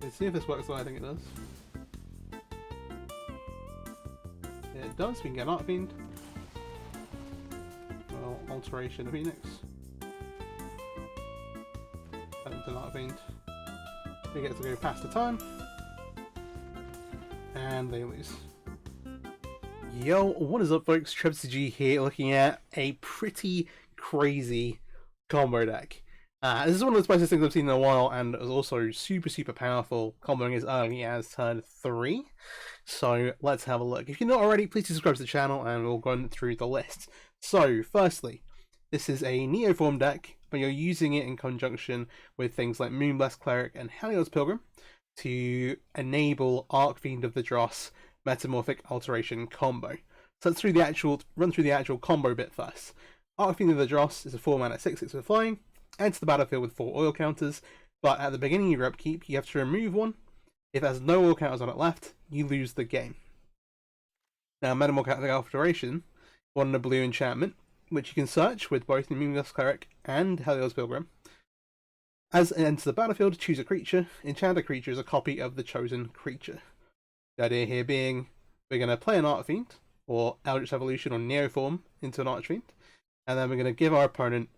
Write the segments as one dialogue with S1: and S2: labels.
S1: Let's see if this works the way I think it does. Yeah, it does. We can get an Archfiend. Well, Alteration of Phoenix. Turn into an Archfiend. We get to go past the turn. And they lose. Yo, what is up folks? TrebCG here, looking at a pretty crazy combo deck. This is one of the spiciest things I've seen in a while, and it was also super powerful, comboing as early as turn 3. So let's have a look. If you're not already, please subscribe to the channel and we'll go through the list. So firstly, this is a Neoform deck, but you're using it in conjunction with things like Moonblast Cleric and Helios Pilgrim to enable Archfiend of the Dross Metamorphic Alteration combo. So let's run through the actual combo bit first. Archfiend of the Dross is a 4-mana 6/6 with flying. Enter the battlefield with 4 oil counters, but at the beginning of your upkeep, you have to remove one. If there's no oil counters on it left, you lose the game. Now, Metamorphic Alteration, one in a blue enchantment, which you can search with both Moonblast Cleric and Helios Pilgrim. As it enters the battlefield, choose a creature. Enchant a creature is a copy of the chosen creature. The idea here being, we're going to play an Archfiend, or Eldritch Evolution or Neoform into an Archfiend, and then we're going to give our opponent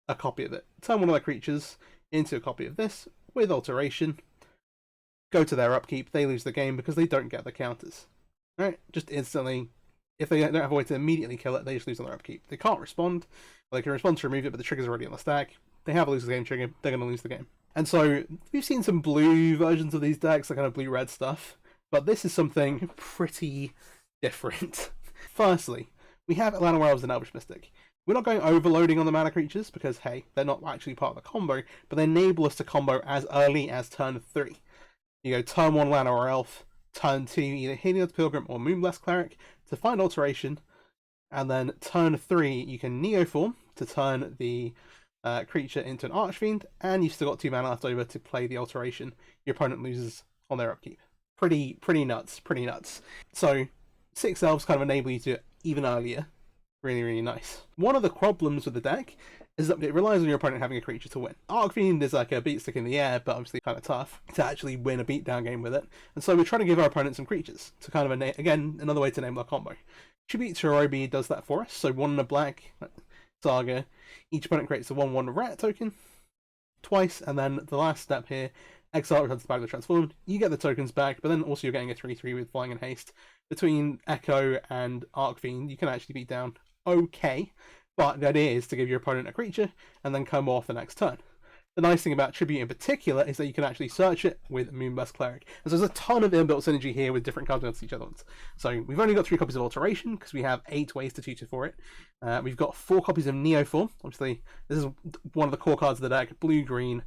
S1: a copy of it. Turn one of their creatures into a copy of this with Alteration. Go to their upkeep, they lose the game because they don't get the counters. Right? Just instantly, if they don't have a way to immediately kill it, they just lose on their upkeep. They can't respond, or they can respond to remove it, but the trigger's already on the stack. They have a lose the game trigger, they're going to lose the game. And so, we've seen some blue versions of these decks, like kind of blue-red stuff, but this is something pretty different. Firstly, we have Llanowar Elves and Elvish Mystic. We're not going overloading on the mana creatures because, hey, they're not actually part of the combo, but they enable us to combo as early as turn 3. You go turn 1 Llanowar Elf, turn 2 either Helios Pilgrim or Moonblast Cleric to find Alteration, and then turn 3 you can Neoform to turn the creature into an Archfiend, and you've still got 2 mana left over to play the Alteration. Your opponent loses on their upkeep. Pretty nuts. So 6 elves kind of enable you to do it even earlier. Really nice. One of the problems with the deck is that it relies on your opponent having a creature to win. Archfiend is like a beat stick in the air, but obviously kind of tough to actually win a beatdown game with it. And so we're trying to give our opponent some creatures to kind of, again, another way to enable our combo. Tribute to Orobi does that for us. So 1 in a black Saga. Each opponent creates a 1/1 rat token twice, and then the last step here, exile returns the back of the transformed. You get the tokens back, but then also you're getting a 3/3 with flying and haste. Between Echo and Archfiend, you can actually beat down okay, but the idea is to give your opponent a creature and then come off the next turn. The nice thing about Tribute in particular is that you can actually search it with Moonblast Cleric. And so there's a ton of inbuilt synergy here with different cards against each other. So we've only got 3 copies of Alteration because we have 8 ways to tutor for it. We've got 4 copies of Neoform. Obviously, this is one of the core cards of the deck, blue-green.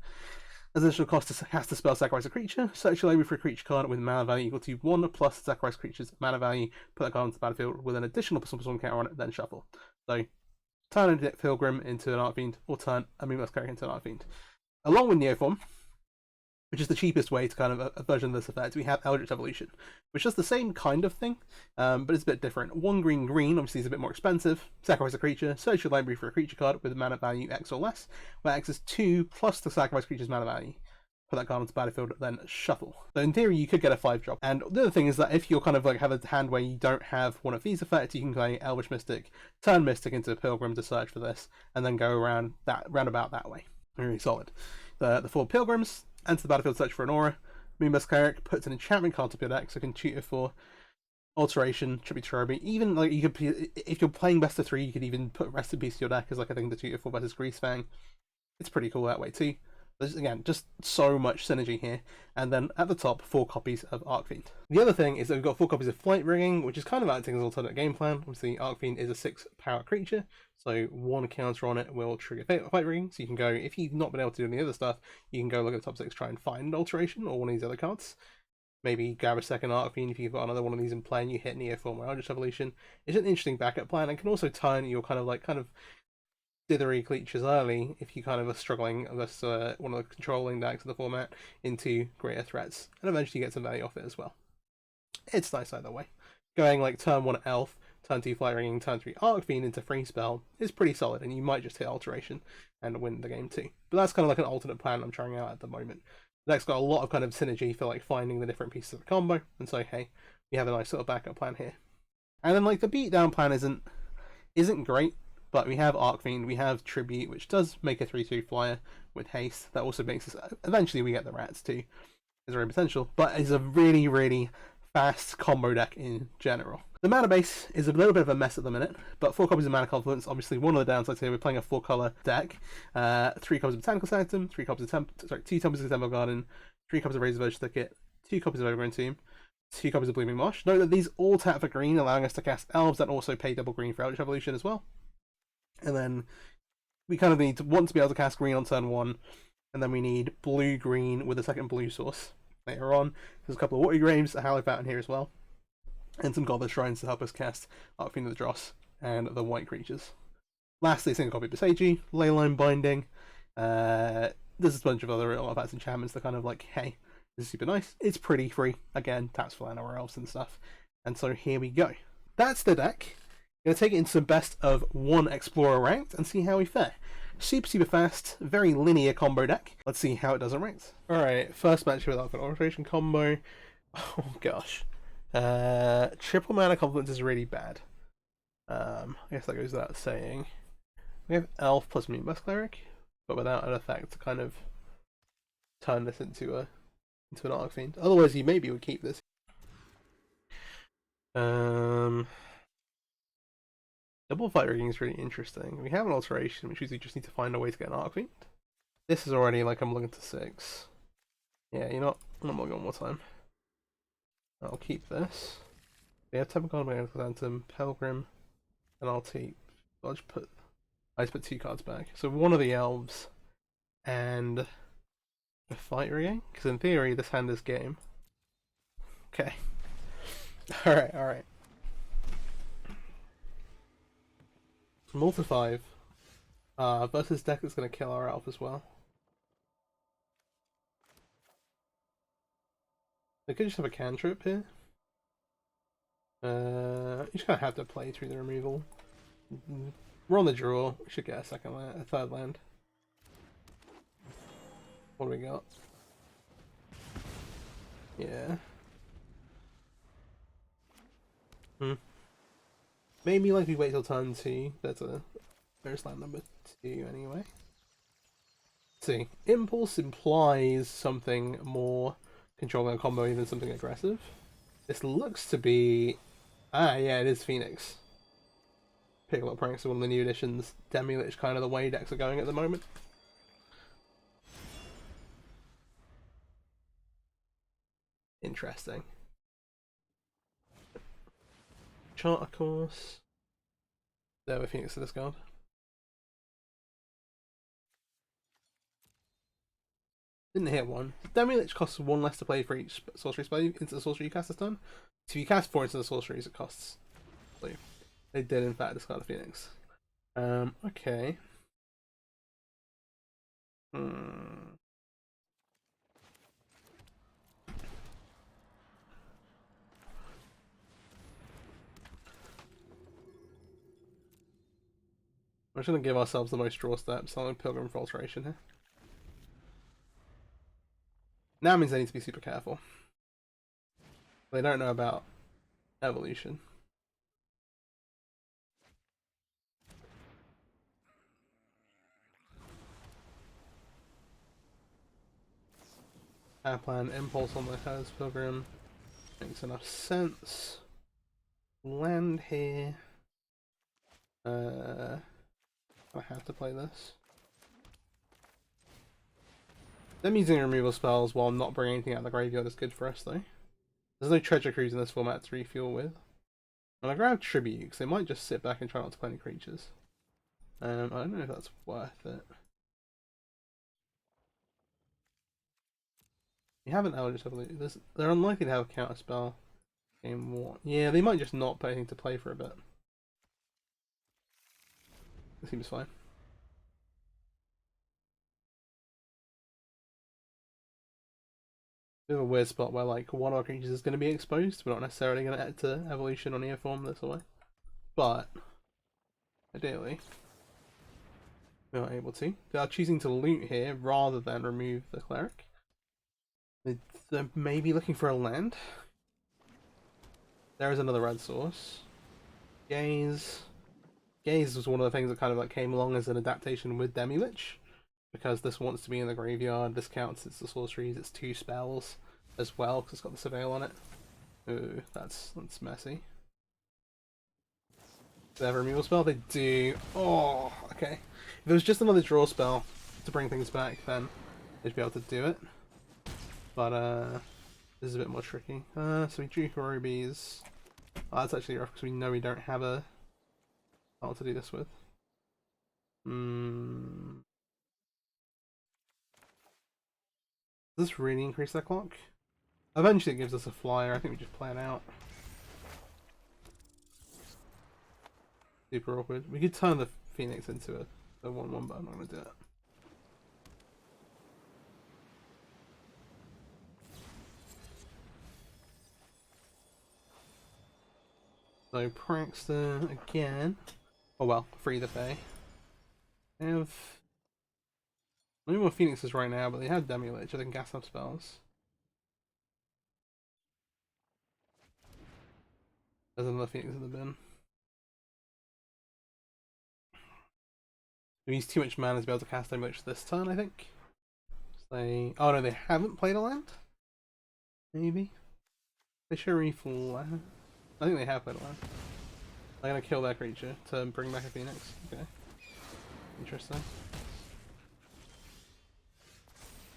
S1: As additional cost to cast a spell, sacrifice a creature. Search your library for a creature card with mana value equal to 1 plus sacrifice creature's mana value. Put that card onto the battlefield with an additional +1/+1 counter on it, then shuffle. So, turn a Pilgrim into an Archfiend, or turn a Moonblast Cleric into an Archfiend. Along with Neoform, which is the cheapest way to kind of a version of this effect, we have Eldritch Evolution, which does the same kind of thing, but it's a bit different. 1 green, obviously is a bit more expensive. Sacrifice a creature, search your library for a creature card with a mana value X or less, where X is 2 plus the sacrifice creature's mana value. Put that card onto the battlefield, then shuffle. So in theory, you could get a 5-drop. And the other thing is that if you're kind of like have a hand where you don't have one of these effects, you can play Elvish Mystic, turn Mystic into a Pilgrim to search for this, and then go around roundabout that way. Very solid. The 4 Pilgrims enter the battlefield, search for an aura. Moonblast Cleric puts an enchantment card to your deck, so you can tutor for Alteration, Tribute to Orobi. Even like you could, if you're playing best of 3, you could even put Rest in Peace to your deck as like a thing to tutor for versus Greasefang. It's pretty cool that way too. There's, again, just so much synergy here. And then at the top, 4 copies of Archfiend. The other thing is that we've got 4 copies of Flight Ringing, which is kind of acting as an alternate game plan. Obviously, Archfiend is a 6-power creature, so 1 counter on it will trigger Flight Ringing. So you can go, if you've not been able to do any other stuff, you can go look at the top 6, try and find Alteration or one of these other cards. Maybe grab a second Archfiend if you've got another one of these in play and you hit Neoform or Eldritch Evolution. It's an interesting backup plan and can also turn your kind of dithery creatures early if you kind of are struggling with one of the controlling decks of the format into greater threats, and eventually get some value off it as well. It's nice either way. Going like turn 1 Elf, turn 2 Flight Ringing, turn 3 Archfiend into free spell is pretty solid, and you might just hit Alteration and win the game too. But that's kind of like an alternate plan I'm trying out at the moment. The deck's got a lot of kind of synergy for like finding the different pieces of the combo, and so hey, we have a nice sort of backup plan here. And then like the beatdown plan isn't great, but we have Archfiend, we have Tribute, which does make a 3/2 flyer with haste. That also makes us eventually we get the rats too. Is very potential, but it's a really, really fast combo deck in general. The mana base is a little bit of a mess at the minute, but 4 copies of Mana Confluence, obviously one of the downsides here, we're playing a 4-color deck. 3 copies of Botanical Sanctum, 2 copies of Temple Garden, 3 copies of Razor Verge Thicket, 2 copies of Overgrown Tomb, 2 copies of Blooming Marsh. Note that these all tap for green, allowing us to cast Elves and also pay double green for Eldritch Evolution as well. And then we kind of want to be able to cast green on turn 1, and then we need blue-green with a second blue source later on. There's a couple of Watery Graves, a Hallow Fountain here as well, and some Goblet Shrines to help us cast Archfiend of the Dross and the white creatures. Lastly, single copy of Besagi, Leyline Binding. There's a bunch of other artifacts and enchantments that kind of like, hey, this is super nice. It's pretty free. Again, taps for land or elves and stuff. And so here we go. That's the deck. I'm going to take it into some best of 1 Explorer ranked and see how we fare. Super fast, very linear combo deck. Let's see how it does in ranked. Alright, first match with Unofficial Alteration combo. Oh gosh. Triple Mana Confluence is really bad. I guess that goes without saying. We have Elf plus Moonblast Cleric, but without an effect to kind of turn this into an Archfiend. Otherwise, you maybe would keep this. Double Fight Rigging is really interesting. We have an Alteration, which means we just need to find a way to get an Archfiend. This is already like I'm looking to 6. Yeah, you know what? I'm not looking one more time. I'll keep this. We have Temple Garden, Mechanical Phantom, Pelgrim, and I just put 2 cards back. So one of the elves and a Fight Rigging, because in theory this hand is game. Okay. Alright. Multi 5 versus deck that's going to kill our elf as well. They could just have a cantrip here. You just kind of have to play through the removal. We're on the draw. We should get a third land. What do we got? Yeah. Maybe like we wait till turn 2. There's land number 2 anyway. Let's see. Impulse implies something more controlling a combo than something aggressive. This looks to be... Ah, yeah, it is Phoenix. Pick a lot of pranks, one of the new editions. Demi-Lich, kind of the way decks are going at the moment. Interesting. Charter Course. There with Phoenix to discard. Didn't hit one. Demi-Lich costs 1 less to play for each sorcery spell into the sorcery you cast this turn. So if you cast 4 into the sorceries, it costs 2. They did in fact discard a Phoenix. Okay. I'm just going to give ourselves the most draw steps. I'm Pilgrim for Alteration here. Now means they need to be super careful. They don't know about evolution. Our plan, Impulse on the Hers Pilgrim. Makes enough sense. Land here. I have to play this. Them using removal spells while not bringing anything out of the graveyard is good for us though. There's no Treasure Cruise in this format to refuel with. And I grab Tribute because they might just sit back and try not to play any creatures. I don't know if that's worth it. You haven't Eldritch Evolution. They're unlikely to have a counter spell. Game 1. Yeah, they might just not put anything to play for a bit. It seems fine. Bit of a weird spot where like one of our creatures is going to be exposed. We're not necessarily going to add to evolution on Neoform this way, but ideally we are able to. They are choosing to loot here rather than remove the cleric. They're maybe looking for a land. There is another red source. Gaze. Gaze was one of the things that kind of like came along as an adaptation with Demi-Lich, because this wants to be in the graveyard. This counts as the sorceries. It's 2 spells as well because it's got the surveil on it. Ooh, that's messy. Do they have a removal spell? They do. Oh, okay. If it was just another draw spell to bring things back, then they'd be able to do it. But this is a bit more tricky. So we drew Horobies. Oh, that's actually rough because we know we don't have a spell to do this with. Does this really increase their clock? Eventually it gives us a flyer. I think we just play it out. Super awkward. We could turn the Phoenix into a 1/1, but I'm not going to do it. So Praxter again. Oh well, free the Fae. They have no more Phoenixes right now, but they have Demi-Lich, so they can gas up spells. There's another Phoenix in the bin. We use too much mana to be able to cast Demi-Lich this turn, I think. So they... Oh no, they haven't played a land? Maybe? They should reflect. I think they have played a land. They're gonna kill that creature to bring back a Phoenix. Okay. Interesting.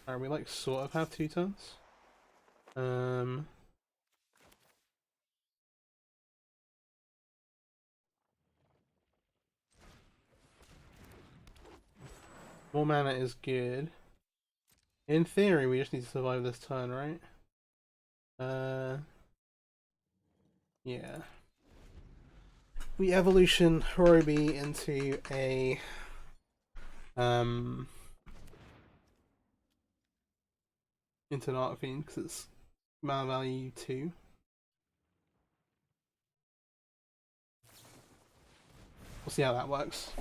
S1: Alright, we like sort of have 2 turns. More mana is good. In theory, we just need to survive this turn, right? Yeah. We evolution Horobi into a into an Archfiend because it's mana value 2. We'll see how that works.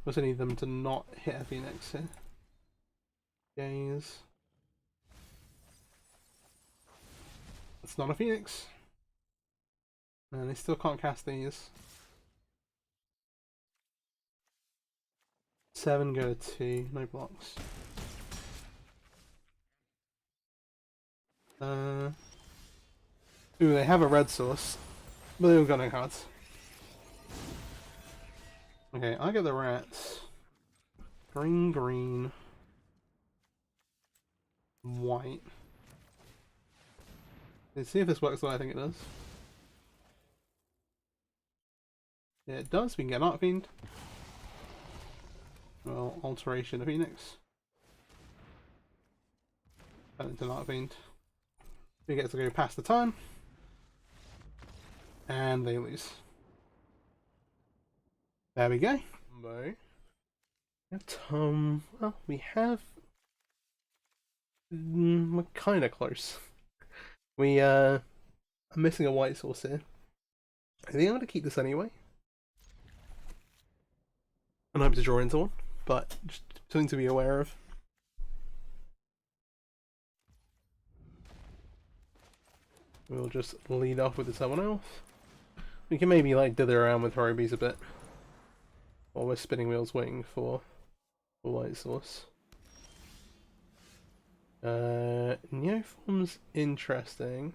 S1: We also need them to not hit a Phoenix here. Gaze. It's not a Phoenix. And they still can't cast these. 7 go to 2, no blocks. Ooh, they have a red source, but they don't got no cards. Okay, I get the rats. Green, green, white. Let's see if this works the way I think it does. Yeah, it does. We can get an Archfiend. Well, Alteration of Phoenix. Turn into an Archfiend. We get to go past the turn. And they lose. There we go. Well, we have... we're kind of close. We are missing a white source here. I think I'm going to keep this anyway. And hope to draw into one, but just something to be aware of. We'll just lead off with the someone else. We can maybe like dither around with Horobies a bit while we're spinning wheels waiting for a white source. Neoform's interesting.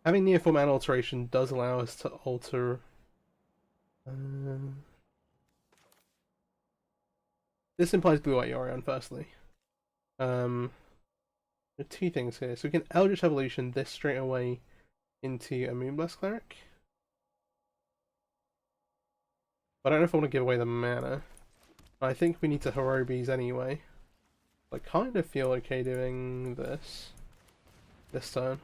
S1: Having Neoform and Alteration does allow us to alter... this implies blue-white Yorion, firstly. There are 2 things here. So we can Eldritch Evolution this straight away into a Moonblast Cleric. But I don't know if I want to give away the mana. I think we need to Horobies anyway. I kind of feel okay doing this turn.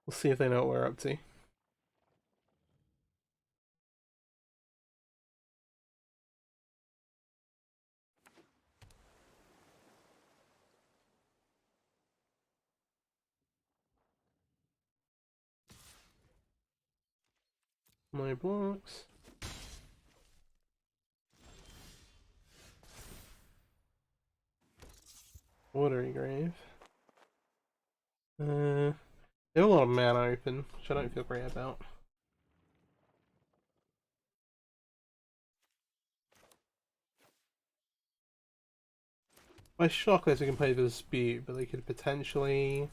S1: We'll see if they know what we're up to. No blocks. Watery Grave. They have a lot of mana open, which I don't feel great about. My shock is we can play the Dispute, but they could potentially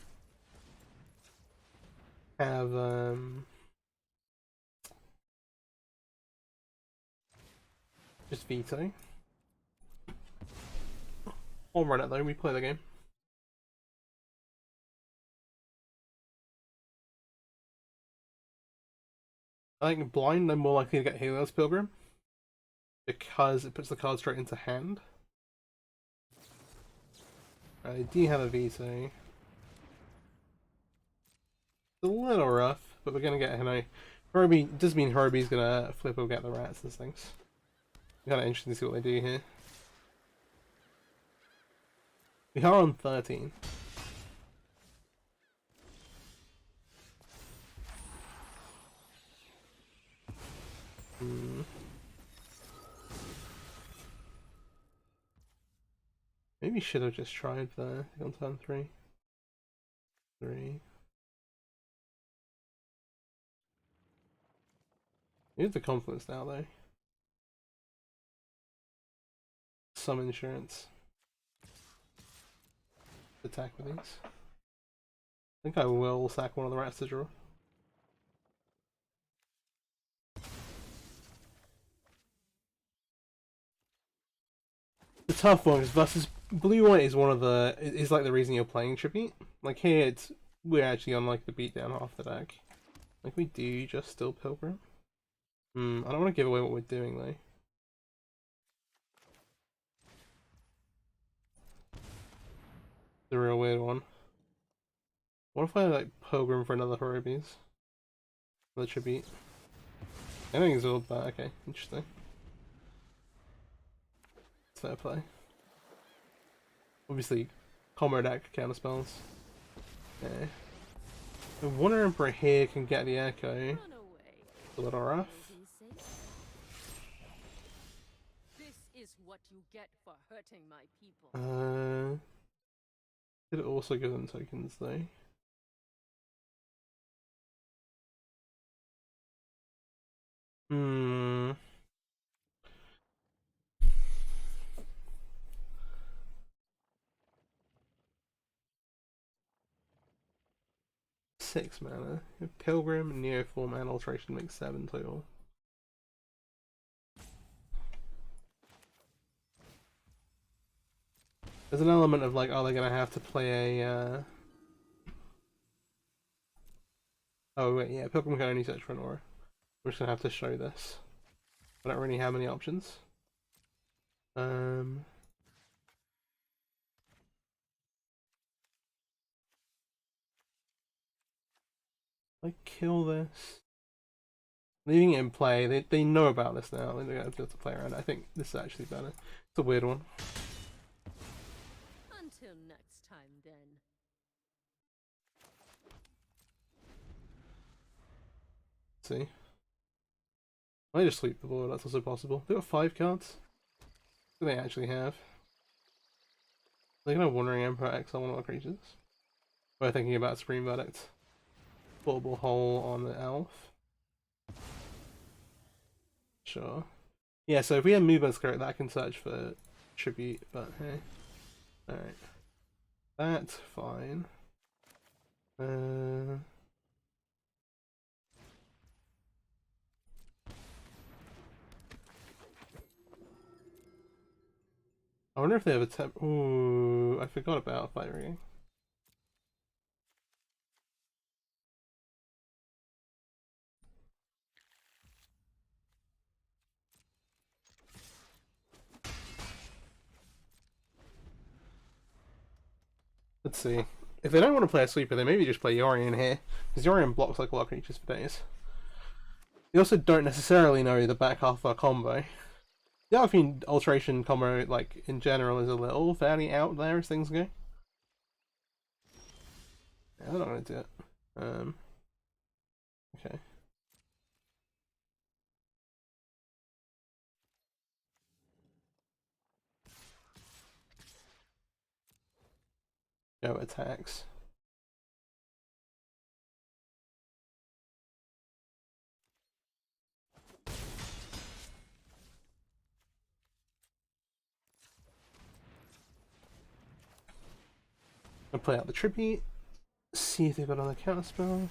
S1: have just veto. I'll run it though, we play the game. I think blind, I'm more likely to get Helios Pilgrim because it puts the card straight into hand. I do have a veto. It's a little rough, but we're gonna get Herbie does mean Herbie's gonna flip or get the rats and things. Kinda interesting to see what they do here. We are on 13. Maybe should have just tried there on turn 3. 3. Here's the confluence now though. Some insurance. Attack with these. I think I will sack one of the rats to draw. The tough one is versus blue white is one of the is like the reason you're playing Tribute. Like here we're actually on like the beatdown half the deck. Like we do just still Pilgrim. I don't want to give away what we're doing though. The real weird one. What if I like Pilgrim for another Horribes? Another Tribute. I think it's all bad. Okay, interesting. Fair play. Obviously, combo deck counter spells. Yeah. The Wonder Emperor here can get the Echo. A little rough.
S2: This is what you get for hurting my people.
S1: Could also give them tokens though. Hmm. 6 mana. Pilgrim, Neoform, and Alteration makes 7 total. There's an element of like, are they gonna have to play a Oh wait, yeah, Pilgrim can only search for an aura. We're just gonna have to show this. I don't really have any options. I kill this. Leaving it in play, they know about this now, they're gonna be able to play around. I think this is actually better. It's a weird one.
S2: Until next time then.
S1: Let's see. I just sweep the board, that's also possible. They got 5 cards. What do they actually have? They're gonna Wandering Emperor X on one of our creatures. We're thinking about Supreme Verdict. Portable Hole on the Elf. Sure. Yeah, so if we have Movement Spirit, that can search for Tribute, but hey. Alright. That's fine. I wonder if they have a temp. Ooh, I forgot about Fire Ring. Let's see. If they don't want to play a sweeper, they maybe just play Yorion here, because Yorion blocks like a lot of creatures for days. They also don't necessarily know the back half of our combo. The Archfiend Alteration combo, like, in general, is a little fairly out there as things go. Yeah, I'm not going to do it. Okay. Go attacks. I'll play out the tribute. See if they've got another counterspell.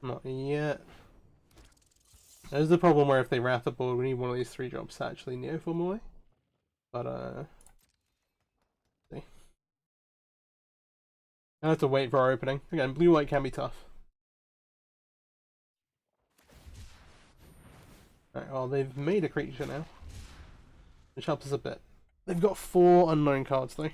S1: Not yet. There's the problem where if they wrath the board, we need one of these 3-drops to actually Neoform away. But see. I have to wait for our opening. Again, blue-white can be tough. Alright, well, they've made a creature now, which helps us a bit. They've got 4 unknown cards though.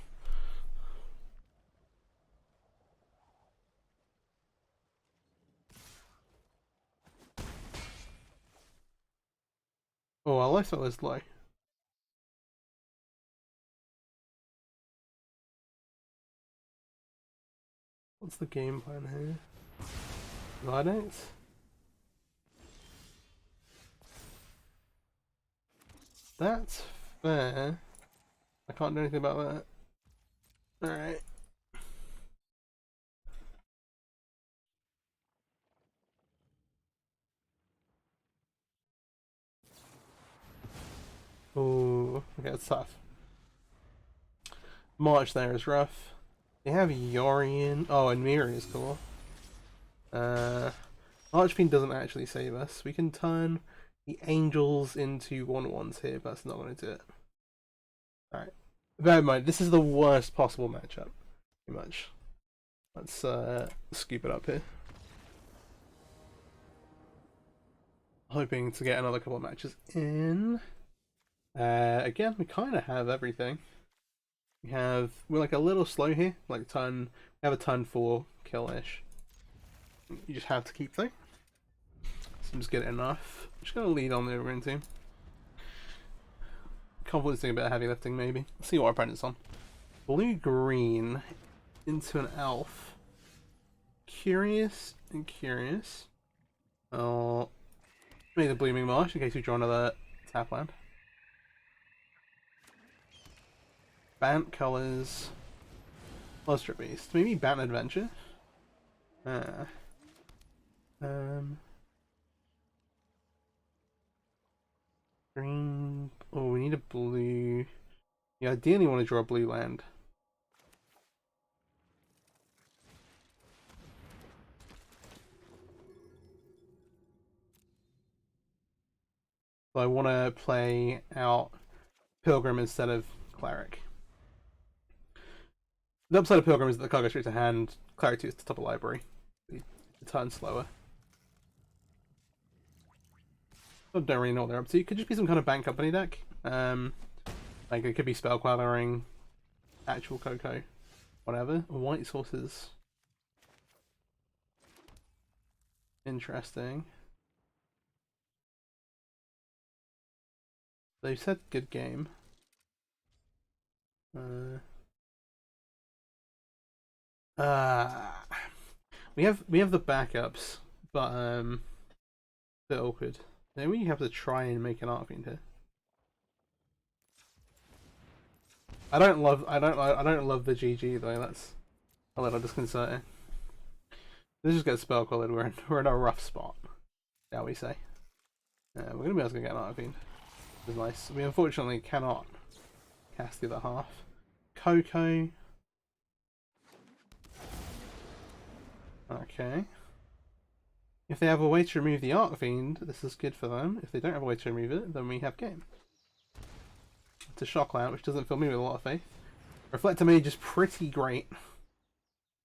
S1: Oh, our lifesteal is low. What's the game plan here? Rakdos? That's fair. I can't do anything about that. Alright. Oh, okay, that's tough. March there is rough. They have Yorion. Oh, and Miri is cool. Archfiend doesn't actually save us. We can turn the angels into 1/1s here, but that's not going to do it. Alright. Bear in mind, this is the worst possible matchup. Pretty much. Let's scoop it up here. Hoping to get another couple of matches in. Again, we kind of have everything. We're like a little slow here. Like we have a turn 4 kill-ish. You just have to keep though. Seems good enough. I'm just gonna lead on the overrun team. Confidence doing a bit of heavy lifting maybe. Let's see what our opponent's on. Blue-green into an elf. Curious and curious. Oh, maybe the Blooming Marsh in case we draw another tap land. Bant colors. Luster Beast. Maybe Bant Adventure. Green. Oh, we need a blue. Yeah, ideally want to draw a blue land. So I want to play out Pilgrim instead of Cleric. The upside of Pilgrim is that the card goes straight to hand, Cleric 2 is the top of library. The turn slower. I don't really know what they're up to. It could just be some kind of bank company deck. Like it could be spell quelling, actual Coco, whatever. White sources. Interesting. They said good game. We have the backups, but a bit awkward. Then we have to try and make an Archfiend here. I don't love the GG though. That's a little disconcerting. Let's just get spell quality. We're in a rough spot, shall we say? We're gonna be able to get an Archfiend. It's nice. We unfortunately cannot cast the other half. Coco. Okay. If they have a way to remove the Archfiend, this is good for them. If they don't have a way to remove it, then we have game. It's a Shockland, which doesn't fill me with a lot of faith. Reflector Mage is pretty great, to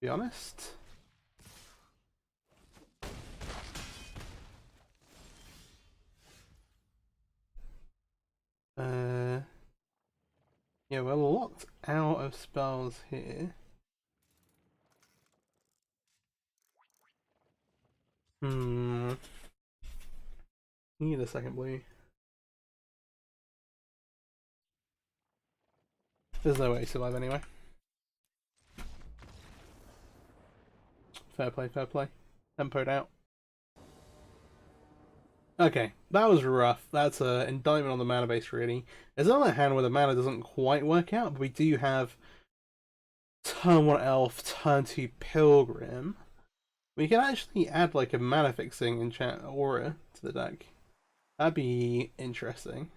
S1: be honest. Yeah, we're locked out of spells here. Need a second blue. There's no way to survive anyway. Fair play, fair play. Tempoed out. Okay, that was rough. That's an indictment on the mana base, really. There's another hand where the mana doesn't quite work out, but we do have turn 1 elf, turn 2 pilgrim, we can actually add like a mana fixing enchant aura to the deck. That'd be interesting.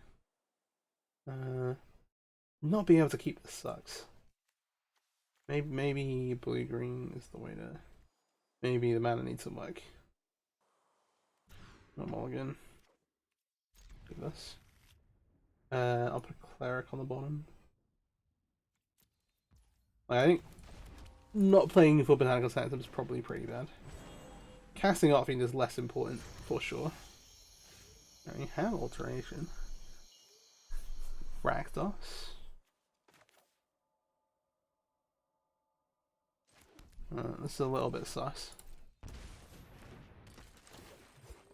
S1: Not being able to keep this sucks. Maybe blue green is the way to. Maybe the mana needs some work. Not mulligan. Do this. I'll put a cleric on the bottom. I think not playing for botanical sanctum is probably pretty bad. Casting Archfiend is less important for sure. We have alteration. Rakdos. This is a little bit sus.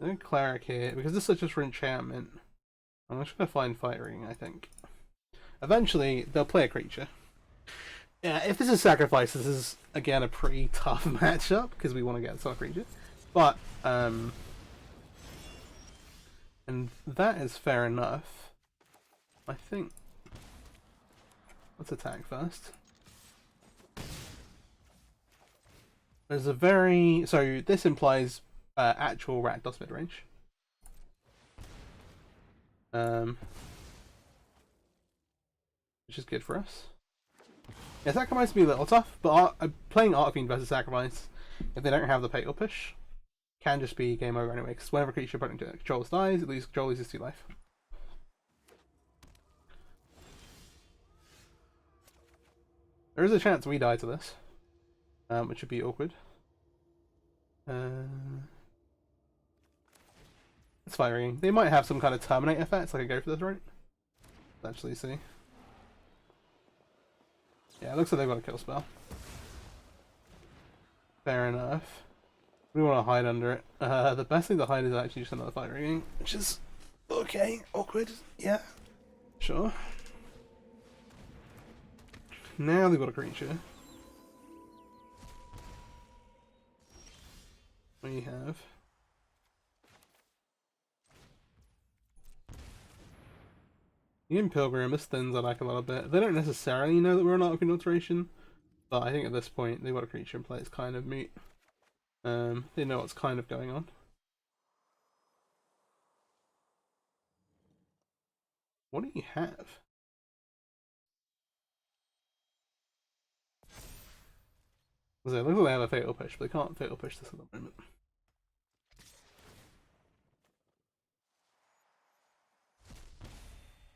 S1: No cleric here because this is just for enchantment. I'm just gonna find Fire Ring, I think. Eventually, they'll play a creature. Yeah, if this is sacrifice, this is again a pretty tough matchup because we want to get a solid creature. But and that is fair enough. I think. Let's attack first. There's a very so this implies actual Rakdos midrange. Which is good for us. Yeah, sacrifice would be a little tough, but playing Archfiend versus sacrifice, if they don't have the pay or push, can just be game over anyway. Because whenever a creature opponent controls dies, at least control loses 2 life. There is a chance we die to this, which would be awkward. It's firing. They might have some kind of terminate effect, like a go for the throat. Let's actually see. Yeah, it looks like they've got a kill spell. Fair enough. We want to hide under it. The best thing to hide is actually just another fire ring, which is okay, awkward. Yeah, sure. Now they've got a creature. We have. In Pilgrim, this thins our deck a little bit. They don't necessarily know that we're on Archfiend Alteration, but I think at this point they've got a creature in play. It's kind of moot. They know what's kind of going on. What do you have? So it looks like they have a Fatal Push, but they can't Fatal Push this at the moment.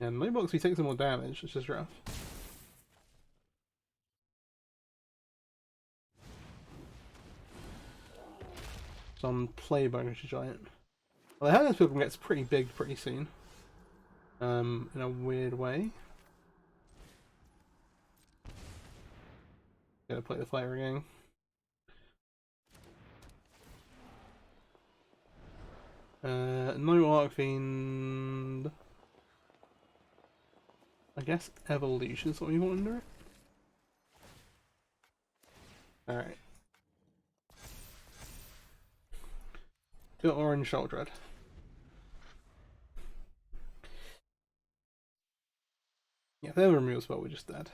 S1: And no box, we take some more damage, which is rough. Some play bonus giant. Well, the Hellions Pilgrim gets pretty big pretty soon. In a weird way. Gotta play the fire again. No Archfiend. I guess Evolution is what we want under it. Alright. Got Orange Shoulder Dread. Yeah, if they have a removal spell, we're just dead.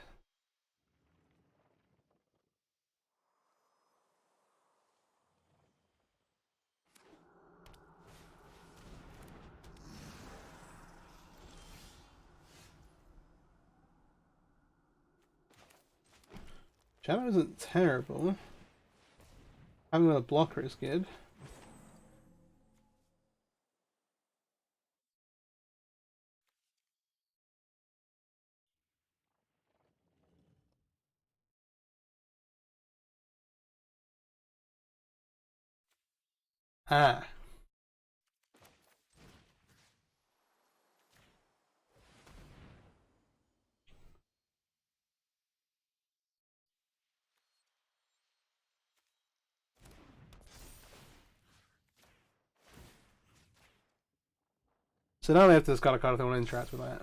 S1: Shadow isn't terrible. Having a blocker is good. Ah. So now they have to discard a card if they want to interact with that.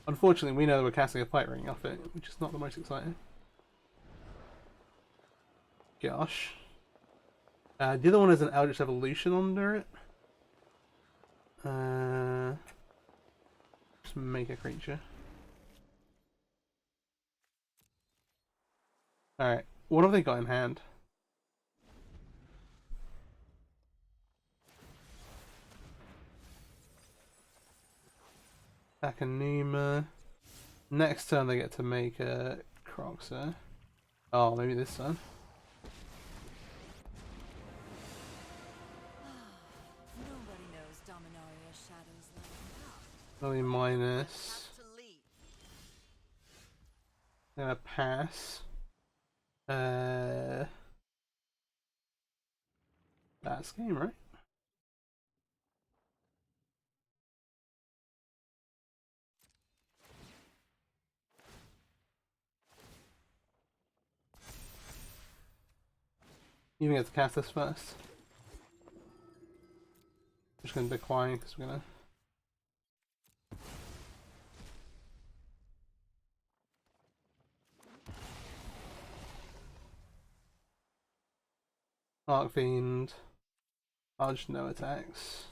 S1: Unfortunately, we know that we're casting a Fight Ring off it, which is not the most exciting. Gosh. The other one is an Eldritch Evolution under it. Just make a creature. Alright, what have they got in hand? Akanuma. Next turn they get to make a Croxer. Oh, maybe this turn.
S3: Nobody knows Dominaria's shadows like
S1: Only minus. Gonna pass. Last game, right? You even get to cast this first. Just gonna decline because we're gonna. Archfiend. Large no attacks.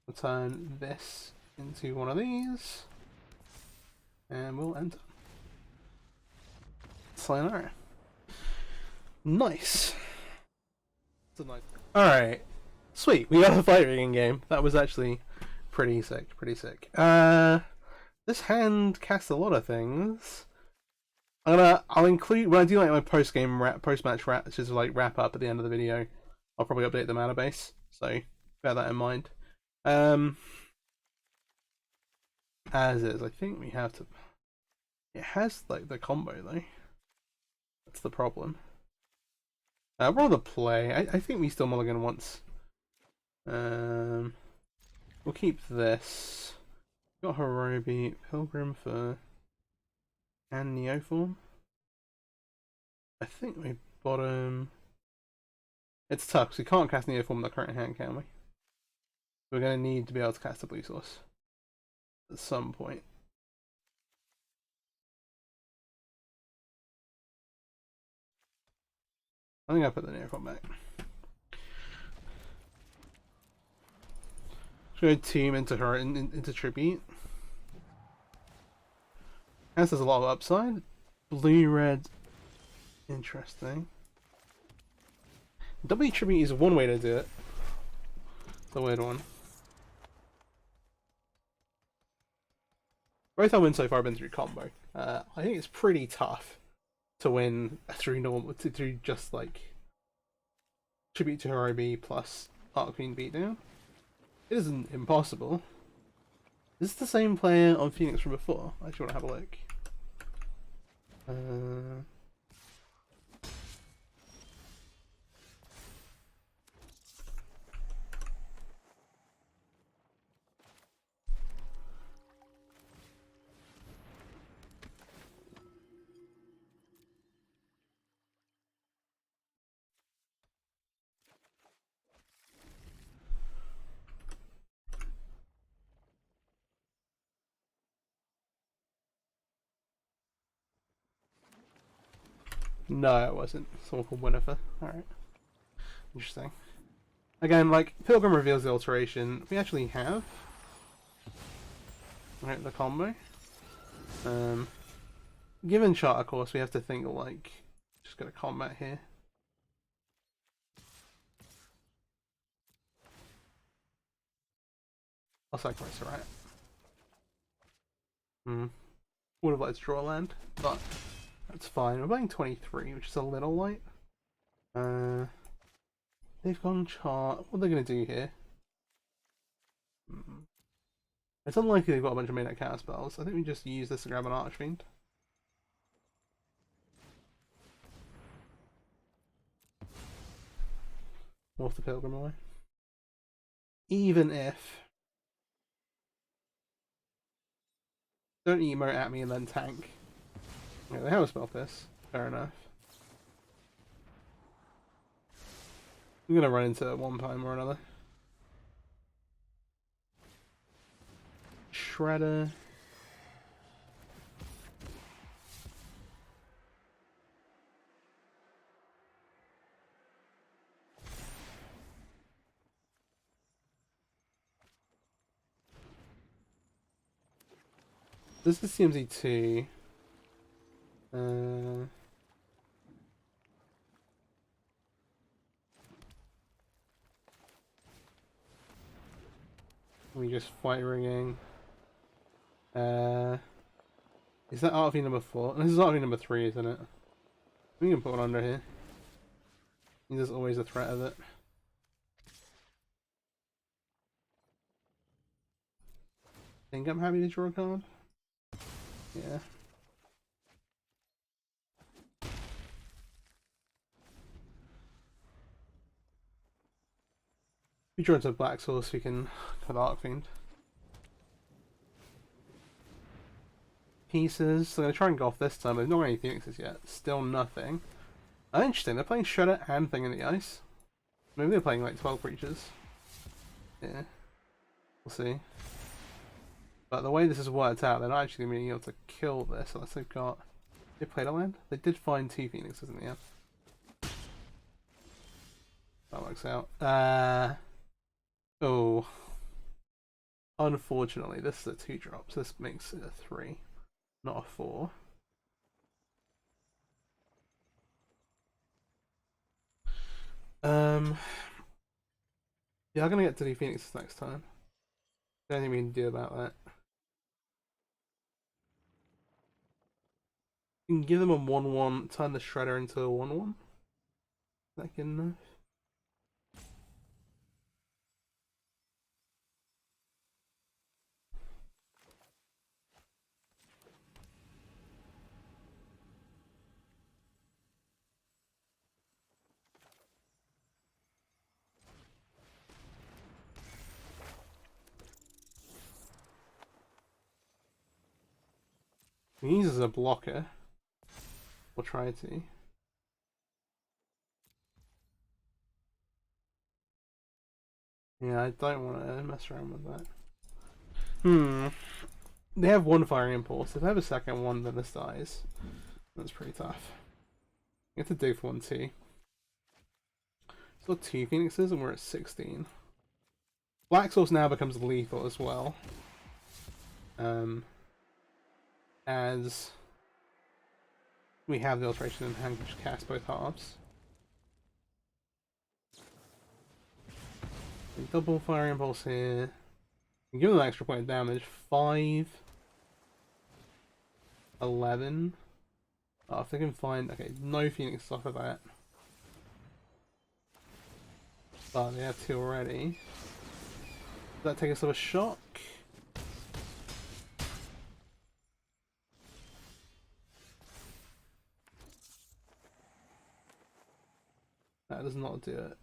S1: We'll turn this into one of these. And we'll enter. Sayonara. Nice. Alright. Sweet, we got a fight rigging game. That was actually pretty sick, pretty sick. This hand casts a lot of things. I'll include, when I do like my post-match wrap, which is like wrap up at the end of the video, I'll probably update the mana base, so bear that in mind. As is, I think we have to, it has like the combo though. That's the problem. We're on the play. I think we still mulligan once. We'll keep this. Got Hirobi, Pilgrim for, and Neoform. I think we bottom. It's tough because we can't cast Neoform in the current hand, can we? We're going to need to be able to cast a blue source at some point. I think I put the Neoform back. Should I team into her into tribute? This has a lot of upside. Blue red, interesting. W tribute is one way to do it. It's a weird one. Both our wins so far have been through combo. I think it's pretty tough to win through normal, through just like tribute to Hirobi plus Archfiend beatdown. It isn't impossible. Is this the same player on Phoenix from before? I actually want to have a look. No, it wasn't. Someone called Winifred. Alright. Interesting. Again, like, Pilgrim reveals the alteration. We actually have. Right, the combo. Given chart, of course, we have to think, like, just go to combat here. I'll sacrifice it, right? Would have liked to draw a land, but that's fine. We're playing 23, which is a little light. They've gone chart. What are they going to do here? It's unlikely they've got a bunch of midrange counter spells. I think we just use this to grab an Archfiend. Morph the Pilgrim away. Even if... Don't emote at me and then tank. Yeah, they have a spell piss. Fair enough. I'm gonna run into it one time or another. Shredder. This is CMZ2. We just fight ringing. Is that Archfiend number 4? This is Archfiend number 3, isn't it? We can put one under here. There's always a threat of it. Think I'm happy to draw a card? Yeah. We draw into a black source, we can have Archfiend. Pieces. So I'm going to try and go off this time, but there's not any Phoenixes yet. Still nothing. Oh, interesting. They're playing Shredder and Thing in the Ice. Maybe they're playing like 12 creatures. Yeah. We'll see. But the way this has worked out, they're not actually going to be able to kill this unless they've got... They played a land? They did find 2 Phoenixes in the end. That works out. Oh. Unfortunately, this is a 2-drop, so this makes it a 3, not a 4. Yeah, I'm gonna get to the Phoenixes next time. There's anything we can do about that. You can give them a 1/1, turn the Shredder into a 1/1. Is that good enough? We use as a blocker. We'll try to. Yeah, I don't want to mess around with that. They have 1 Fire Impulse. If they have a second one, then this dies. That's pretty tough. You have to dig for 1 too. Still 2 Phoenixes and we're at 16. Black Source now becomes lethal as well. As we have the Alteration in hand, which cast both halves. Double Fire Impulse here. Give them an extra point of damage. 5, 11. Oh, if they can find... Okay, no Phoenix off of that. But they have 2 already. Does that take us to a shock? That does not do it.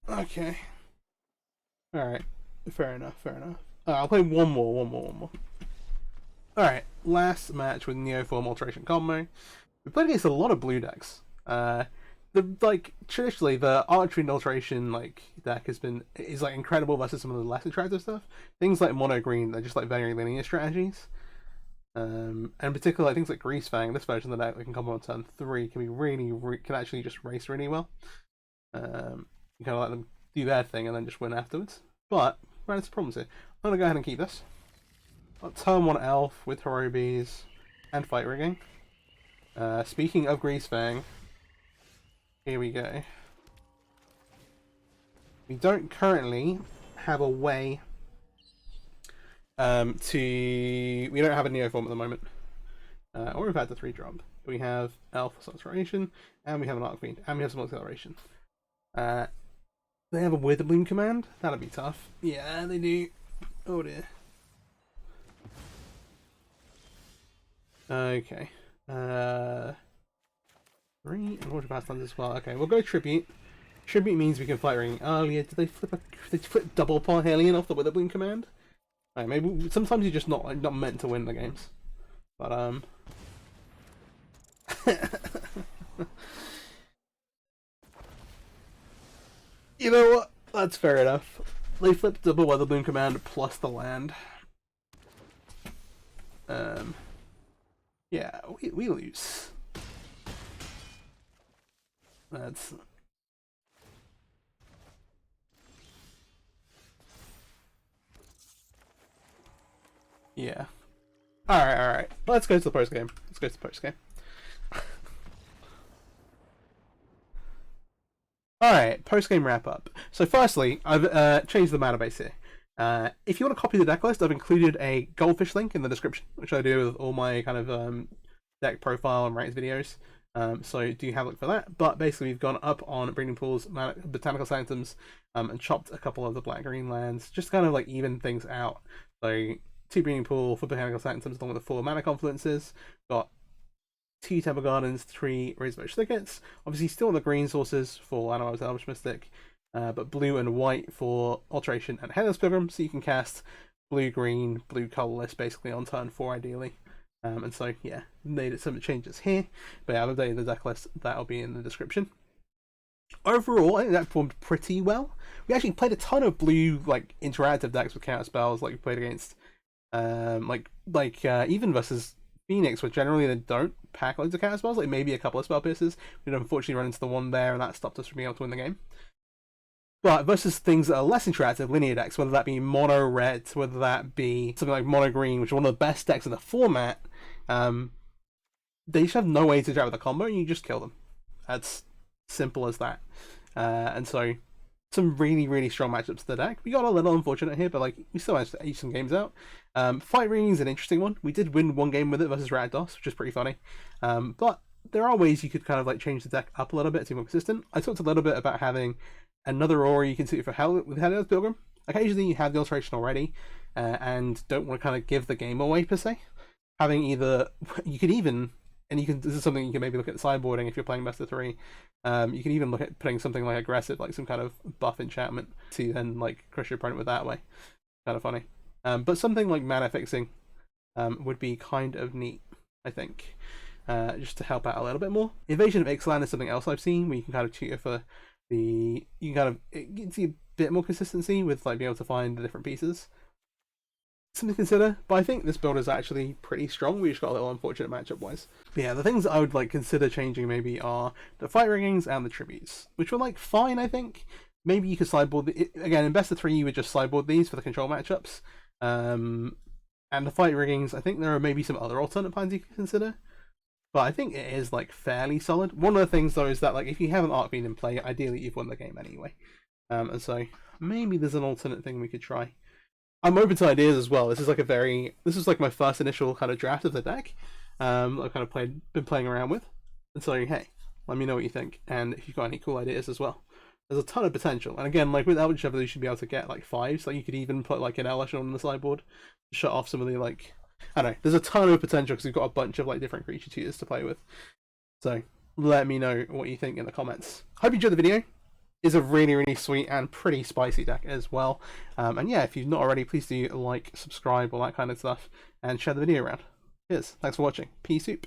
S1: Okay. Alright. Fair enough, fair enough. I'll play one more. Alright, last match with Neoform Alteration combo. We played against a lot of blue decks. Traditionally the Archfiend Alteration deck is incredible versus some of the less attractive stuff. Things like mono green, they're just very linear strategies. And particularly things like Grease Fang, this version of the deck that can combo on turn 3 can be can actually just race really well. You kind of let them do their thing and then just win afterwards. But right, it's a problem here. I'm gonna go ahead and keep this. Got turn 1 Elf with Hirobes and Fight Rigging. Speaking of Grease Fang, here we go. We don't currently have a way we don't have a Neoform at the moment. Or we've had the 3-drop. We have Elf Alteration, and we have an Archfiend, and we have some Acceleration. They have a Witherbloom command? That'll be tough. Yeah, they do. Oh dear. Okay. 3 and Water Pastimes as well. Okay, we'll go Tribute. Tribute means we can Fight Ring earlier. Did they flip double Parhelion off the Witherbloom command? Right, maybe sometimes you're just not meant to win the games. But you know what? That's fair enough. They flipped double Witherbloom command plus the land. Yeah, we lose. That's... Yeah. Alright. Let's go to the post game. Alright, post game wrap up. So firstly, I've changed the mana base here. If you want to copy the deck list, I've included a Goldfish link in the description, which I do with all my kind of deck profile and ranked videos. So do have a look for that. But basically, we've gone up on Breeding Pool's Botanical Sanctums and chopped a couple of the black-green lands, just kind of like even things out. So 2 Breeding Pool for Botanical Sanctums along with the 4 Mana Confluences. Got 2 Temple Gardens, 3 Razorbush Thickets. Obviously, still on the green sources for Animals Elvish Mystic, but blue and white for Alteration and Headless Pilgrim, so you can cast blue-green, blue colorless basically on turn 4 ideally. And so, yeah, made some changes here. But yeah, I've updated the deck list. That'll be in the description. Overall, I think that performed pretty well. We actually played a ton of blue, like, interactive decks with counter spells, like we played against, even versus Phoenix, where generally they don't pack loads of counter spells, like maybe a couple of spell pierces. We did unfortunately run into the one there, and that stopped us from being able to win the game. But versus things that are less interactive, linear decks, whether that be mono red, whether that be something like mono green, which is one of the best decks in the format, they just have no way to interact with the combo, and you just kill them. That's simple as that. And so, some really, really strong matchups to the deck. We got a little unfortunate here, but like we still managed to ace some games out. Fight Ring is an interesting one. We did win one game with it versus Rakdos, which is pretty funny. But there are ways you could kind of like change the deck up a little bit to be more consistent. I talked a little bit about having another aura you can suit for with Headless Pilgrim. Occasionally you have the alteration already and don't want to kind of give the game away per se. Having either, you could even, and you can, this is something you can maybe look at sideboarding if you're playing best of 3. You can even look at putting something like aggressive, like some kind of buff enchantment to then like crush your opponent with that way. Kind of funny. But something like mana fixing would be kind of neat, I think. Just to help out a little bit more. Invasion of Ixalan is something else I've seen where you can kind of tutor for you can kind of, it gives you a bit more consistency with like being able to find the different pieces. Something to consider, but I think this build is actually pretty strong. We just got a little unfortunate matchup wise. But yeah, the things that I would like consider changing maybe are the fight ringings and the tributes, which were like fine, I think. Maybe you could sideboard again in best of 3 you would just sideboard these for the control matchups. And the fight ringings, I think there are maybe some other alternate plans you could consider. But I think it is like fairly solid. One of the things though is that like if you have an Archfiend in play, ideally you've won the game anyway. And so maybe there's an alternate thing we could try. I'm open to ideas as well. This is like my first initial kind of draft of the deck. I've kind of been playing around with. And so hey, let me know what you think, and if you've got any cool ideas as well. There's a ton of potential, and again, like with Eldritch Evolution, you should be able to get like 5s. Like you could even put like an Elishon on the sideboard to shut off some of the like. I don't know. There's a ton of potential because we've got a bunch of like different creature tutors to play with. So let me know what you think in the comments. Hope you enjoyed the video. It's a really, really sweet and pretty spicy deck as well. And yeah, if you've not already, please do like, subscribe, all that kind of stuff, and share the video around. Cheers. Thanks for watching. Peace soup.